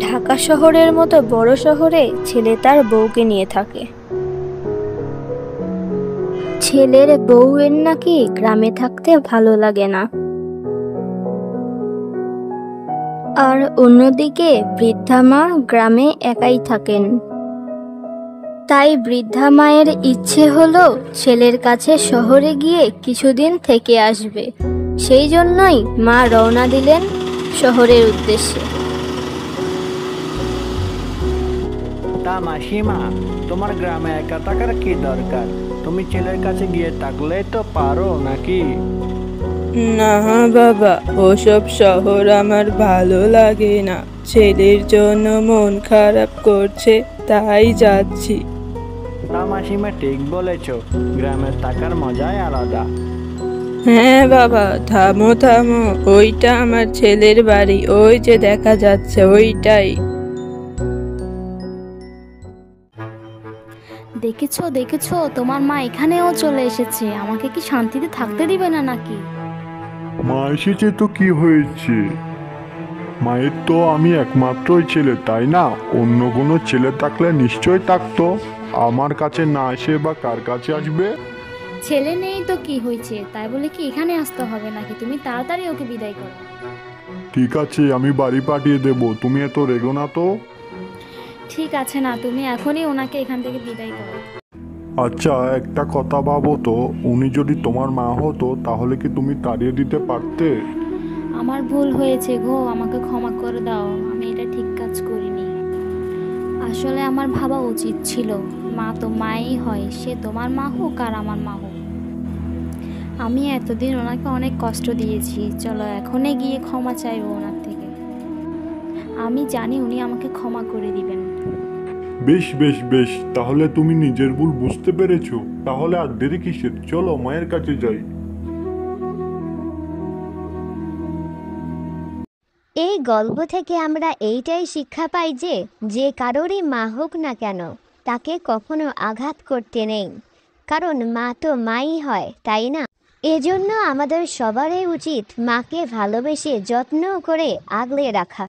ঢাকা শহরের মতো বড় শহরে ছেলে তার বউকে নিয়ে থাকে। ছেলের বউয়ের নাকি গ্রামে থাকতে ভালো লাগে না। আর অন্যদিকে বৃদ্ধা মা গ্রামে একাই থাকেন। তাই বৃদ্ধা মায়ের ইচ্ছে হলো ছেলের কাছে শহরে গিয়ে কিছুদিন থেকে আসবে। সেই জন্যই মা রওনা দিলেন শহরের উদ্দেশ্যে। তা মাসিমা, তোমার গ্রামে একা থাকার কি দরকার? তুমি ছেলের কাছে গিয়ে থাকলেই তো পারো নাকি? না বাবা, ওসব শহর আমার ভালো লাগে না। ছেলের জন্য মন খারাপ করছে, তাই যাচ্ছি। তা মাসিমা ঠিক বলেছ, গ্রামের থাকার মজাই আলাদা। হ্যাঁ বাবা, থামো থামো, ওইটা আমার ছেলের বাড়ি, ওই যে দেখা যাচ্ছে ওইটাই। দেখেছো দেখেছো, তোমার মা এখানেও চলে এসেছে। আমাকে কি শান্তিতে থাকতে দিবে না নাকি? মা এসেছে তো কি হয়েছে? মায়ের তো আমি একমাত্রই ছেলে, তাই না? অন্য কোনো ছেলে থাকলে নিশ্চয় থাকতো। আমার কাছে না এসে বা কার কাছে আসবে? ছেলে নেই তো কি হয়েছে, তাই বলে কি এখানে আসতে হবে নাকি? তুমি তাড়াতাড়ি ওকে বিদায় করো। ঠিক আছে, আমি বাড়ি পাঠিয়ে দেব, তুমি এত রেগো না তো। ঠিক আছে না, তুমি এখনই ওনাকে এখান থেকে বিদায় করো। আচ্ছা, একটা কথা ভাবো তো, উনি যদি তোমার মা হতো তাহলে কি তুমি তাড়িয়ে দিতে পারতে? আমার ভুল হয়েছে গো, আমাকে ক্ষমা করে দাও। আমি এটা ঠিক কাজ করিনি। আসলে আমার ভাবা উচিত ছিল, মা তো মাই হয়, সে তোমার মা হোক আর আমার মা হোক। আমি এতদিন ওনাকে অনেক কষ্ট দিয়েছি। চলো এখনই গিয়ে ক্ষমা চাইবো ওনার থেকে। আমি জানি উনি আমাকে ক্ষমা করে দিবেন। বেশ বেশ বেশ, তাহলে তুমি নিজের ভুল বুঝতে পেরেছো। তাহলে আর দেরি কিসের, চলো মায়ের কাছে যাই। এই গল্প থেকে আমরা এইটাই শিক্ষা পাই যে যে কারোরই মা হোক না কেন, তাকে কখনো আঘাত করতে নেই। কারণ মা তো মাই হয়, তাই না? এজন্য আমাদের সবারই উচিত মাকে ভালোবেসে যত্ন করে আগলে রাখা।